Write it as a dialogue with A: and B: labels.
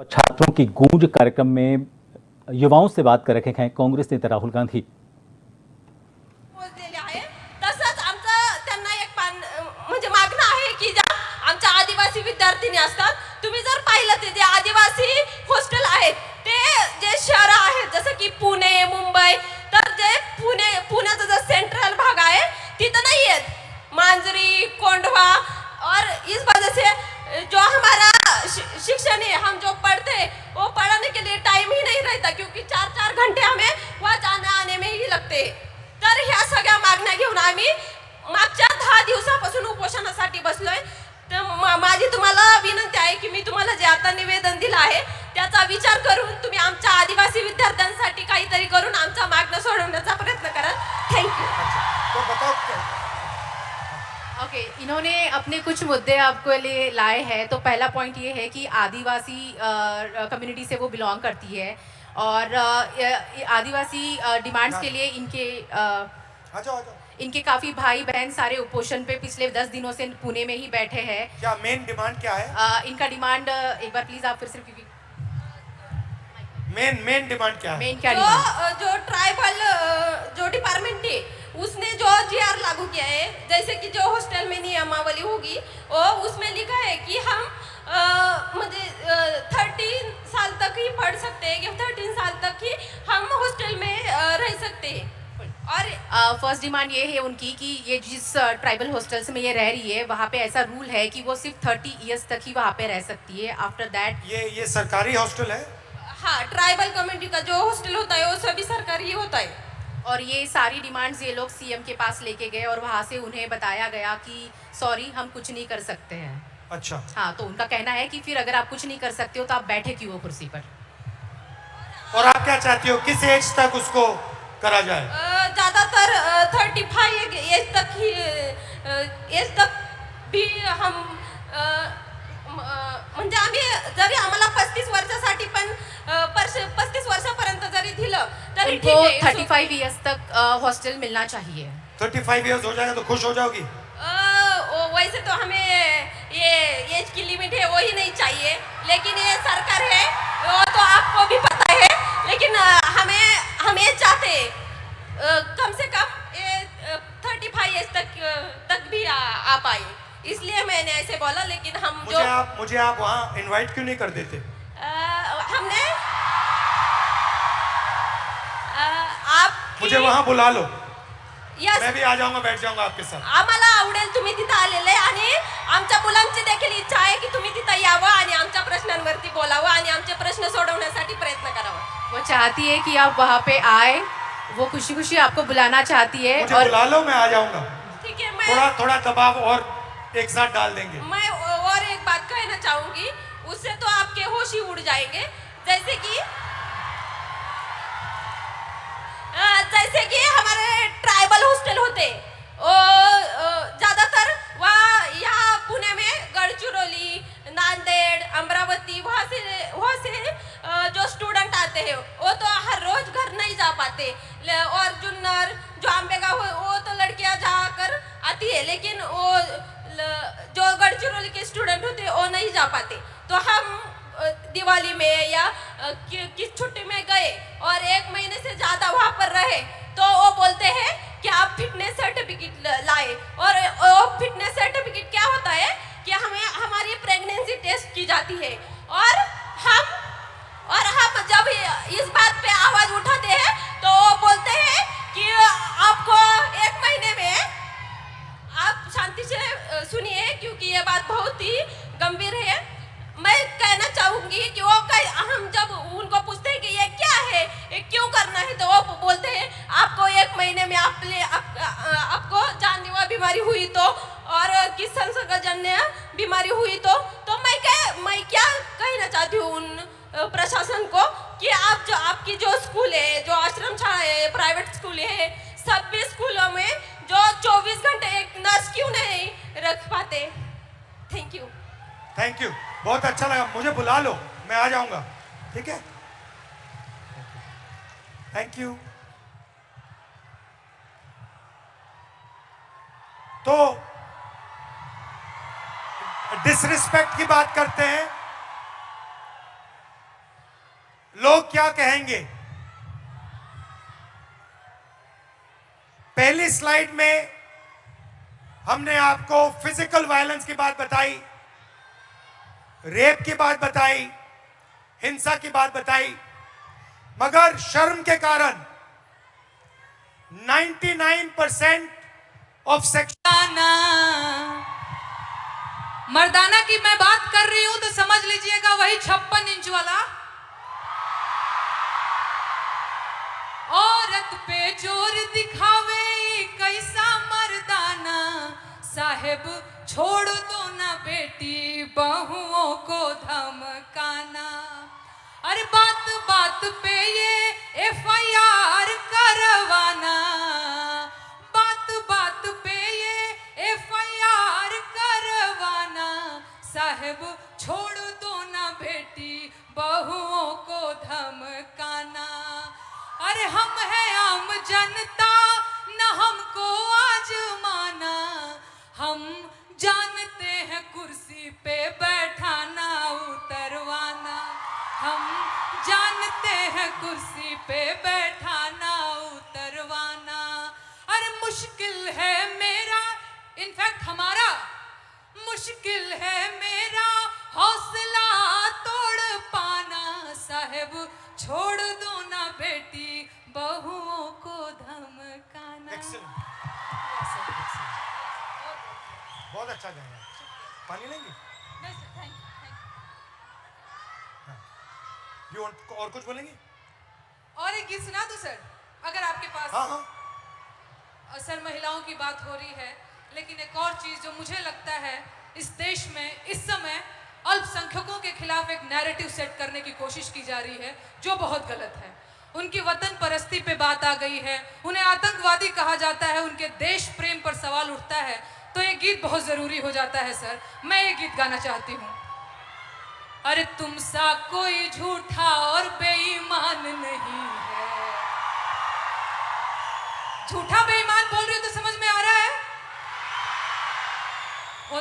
A: छात्रों की गूंज कार्यक्रम में युवाओं से बात कर रहे हैं काँग्रेस नेता राहुल गांधी।
B: तसंच आमचं त्यांना एक म्हणजे मागणं आहे की ज्या आमच्या आदिवासी विद्यार्थिनी असतात, तुम्ही जर पाहिलं ते जे आदिवासी हॉस्टेल आहेत ते जे शहर आहेत जसं की पुणे मुंबई, तर जे पुण्याचा जो सेंट्रल भाग आहे तिथं नाही आहेत मांजरी कोंढवा। और इस वजह से जो हमारा शिक्षण है, हम जो पढ़ते वो पढ़ने के लिए टाइम ही नहीं रहता, क्योंकि 4-4 घंटे हमें वहाँ जाने आने में ही लगते। तर ह्या सगळ्या मागण्या घेऊन आम्ही मागच्या 10 दिवसापासून उपोषणासाठी बसलोय। तर माझी तुम्हाला विनंती आहे की मी तुम्हाला जे आता निवेदन दिलं आहे त्याचा विचार करून तुम्ही आमच्या आदिवासी विद्यार्थ्यांसाठी काहीतरी करून आमचा मागणं सोडवण्याचा प्रयत्न करा। थँक्यू।
C: तो बताओ
D: ओके, इन्होंने अपने कुछ मुद्दे आपके लिए लाए हैं। तो पहला पॉइंट ये है कि आदिवासी कम्युनिटी से वो बिलोंग करती है और आदिवासी डिमांड्स के लिए इनके काफ़ी भाई बहन सारे उपोषण पे पिछले 10 दिनों से पुणे में ही बैठे हैं।
C: क्या मेन डिमांड क्या है?
D: इनका डिमांड एक बार प्लीज़ आप फिर से
C: मेन डिमांड क्या है?
D: मेन क्या डिमांड?
B: जो ट्राइबल जो डिपार्टमेंट है उसने जो जीआर लागू किया है, जैसे कि जो हॉस्टल में नियमावली होगी वो उसमें लिखा है कि हम मतलब 13 साल तक ही पढ़ सकते हैं, कि 13 साल तक ही हम हॉस्टल में रह सकते हैं। और
D: फर्स्ट डिमांड ये है उनकी कि ये जिस ट्राइबल हॉस्टल्स में ये रह रही है वहाँ पे ऐसा रूल है कि वो सिर्फ 30 ईयर्स तक ही वहाँ पे रह सकती है। आफ्टर दैट
C: ये सरकारी हॉस्टल है?
B: हाँ, ट्राइबल कम्युनिटी का जो हॉस्टल होता है वो सभी सरकारी ही होता है।
D: और ये सारी डिमांड्स ये लोग सीएम के पास लेके गए और वहाँ से उन्हें बताया गया कि सॉरी हम कुछ नहीं कर सकते हैं।
C: अच्छा।
D: हाँ, तो उनका कहना है कि फिर अगर आप कुछ नहीं कर सकते हो तो आप बैठे क्यों हो कुर्सी पर।
C: और आप क्या चाहती हो, किस एज तक उसको करा जाए?
B: ज़्यादातर 35 एज तक ही एज तक भी हम म्हणजे आम्ही जरी आम्हाला 35 वर्षासाठी पण 35 वर्षापर्यंत जरी दिलं तरी ठीक
D: उनको
B: है।
D: 35 ईयर्स तक हॉस्टल मिलना चाहिए।
C: 35 इयर्स हो जाएगा तो खुश हो जाओगी?
B: वैसे तो हमें ये एज की लिमिट है वो ही नहीं चाहिए, लेकिन ये सरकार है वो तो आपको भी पता है, लेकिन हम ये चाहते हैं कम से कम ये 35 एज तक भी आ पाए, इसलिए मैंने ऐसे बोला। लेकिन हम
C: मुझे आप वहाँ इनवाइट क्यों नहीं कर देते?
B: हमने आप
C: मुझे वहाँ बुला लो,
B: यस,
C: मैं भी आ जाऊंगा, बैठ जाऊंगा आपके साथ।
B: आम्हाला आवडेल तुम्ही तिथं आलेले, आणि आमच्या मुलांची देखील इच्छा आहे की तुम्ही तिथं यावं आणि आमच्या प्रश्नांवरती बोलावं आणि आमचे प्रश्न सोडवण्यासाठी प्रयत्न करावा।
D: वो चाहती है कि आप वहाँ पे आए, वो खुशी खुशी आपको बुलाना चाहती है।
C: मुझे
D: और
C: बुला लो, मैं आ जाऊंगा।
B: ठीक है,
C: थोड़ा दबाव और एक साथ डाल देंगे।
B: मैं और एक बात कहना चाहूंगी, उससे तो आपके होश ही उड़ जाएंगे। जैसे कि हमारे ट्राइबल हॉस्टल होते ज्यादातर वहाँ यहाँ पुणे में गढ़चिरौली, नांदेड़, अमरावती वहाँ से जो स्टूडेंट आते हैं वो तो हर रोज घर नहीं जा पाते। और जुन्नर जो आंबेगांव वो तो लड़कियां जाकर आती है, लेकिन वो जो गढ़चिरौली के स्टूडेंट होते वो नहीं जा पाते। तो हम दिवाली में या किस छुट्टी में गए और 1 महीने से ज्यादा वहाँ पर रहे तो वो बोलते हैं कि आप फिटनेस सर्टिफिकेट लाए। और वो फिटनेस सर्टिफिकेट क्या होता है कि हमें हमारी प्रेगनेंसी टेस्ट की जाती है, और हम जब इस बात पे आवाज उठाते हैं तो वो बोलते हैं कि आपको 1 महीने में, आप शांति से सुनिए क्योंकि ये बात बहुत ही गंभीर है। मैं कहना चाहूंगी कि हम जब उनको पूछते हैं कि ये क्या है, ये क्यों करना है, तो वो बोलते हैं आपको 1 महीने में आपको जानलेवा बीमारी हुई तो, और किस संसर्गजन्य बीमारी हुई तो मैं क्या कहना चाहती हूँ उन प्रशासन को कि आपकी जो स्कूल है, जो आश्रम शाला है, प्राइवेट स्कूल है, सभी स्कूलों में जो 24 घंटे एक नर्स क्यों नहीं रख पाते।
C: थैंक यू, बहुत अच्छा लगा। मुझे बुला लो, मैं आ जाऊंगा, ठीक है? Thank you. तो डिसरिस्पेक्ट की बात करते हैं, लोग क्या कहेंगे। पहली स्लाइड में हमने आपको फिजिकल वायलेंस की बात बताई, रेप की बात बताई, हिंसा की बात बताई, मगर शर्म के कारण 99% ऑफ सेक्स
E: मर्दाना की मैं बात कर रही हूं तो समझ लीजिएगा वही 56 इंच वाला। औरत पे जोर दिखावे कैसा मर्दाना, साहेब छोड़ दो ना बेटी बहुओं को धमकाना। अरे बात बात पे ये FIR करवाना, बात बात पे ये FIR करवाना, साहेब छोड़ दो ना बेटी बहुओं को धमकाना। अरे हम हैं आम जनता न हमको आजमाना, हम जानते हैं कुर्सी पे बैठाना उतरवाना, हम जानते हैं कुर्सी पे बैठाना उतरवाना। अरे मुश्किल है मेरा, इनफैक्ट हमारा मुश्किल है मेरा हौसला तोड़ पाना, साहेब छोड़ दो ना बेटी बहुओं को धमकाना।
C: बहुत अच्छा गाया। पानी लेंगे? You want और कुछ बोलेंगे?
E: और एक गीत सुना दूं सर, अगर आपके पास।
C: हाँ हाँ।
E: सर महिलाओं की बात हो रही है, लेकिन एक और चीज जो मुझे लगता है इस देश में इस समय अल्पसंख्यकों के खिलाफ एक नैरेटिव सेट करने की कोशिश की जा रही है जो बहुत गलत है। उनकी वतन परस्ती पे बात आ गई है, उन्हें आतंकवादी कहा जाता है, उनके देश प्रेम पर सवाल उठता है, तो ये गीत बहुत जरूरी हो जाता है सर। मैं ये गीत गाना चाहती हूँ। अरे तुम सा कोई झूठा और बेईमान नहीं है, झूठा बेईमान